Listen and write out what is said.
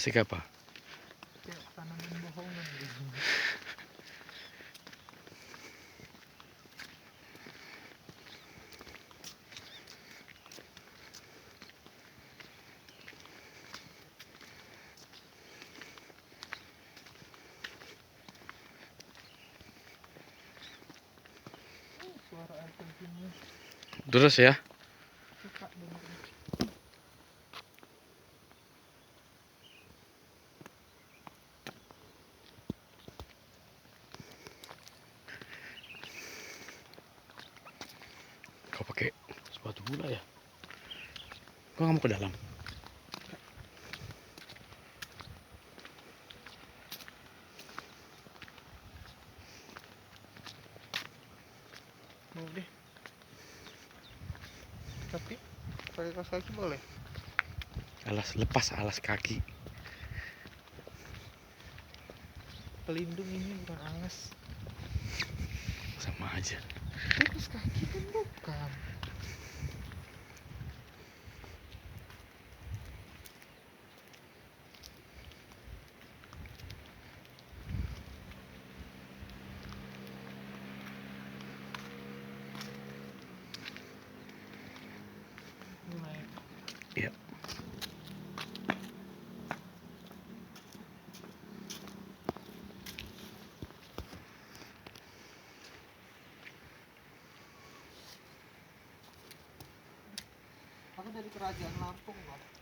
Asik apa? Kayak tanaman bohongan gitu. Suara air terjunnya Terus ya. suka dengerin. Kau pakai sepatu bola ya? Kau nggak mau ke dalam? Mau deh. Tapi pakai kaos kaki boleh. Lepas alas kaki. Pelindung ini bukan alas. Sama aja. Tapi kaos kaki kan bukan. Naik. Iya. Aku dari kerajaan Lampung loh.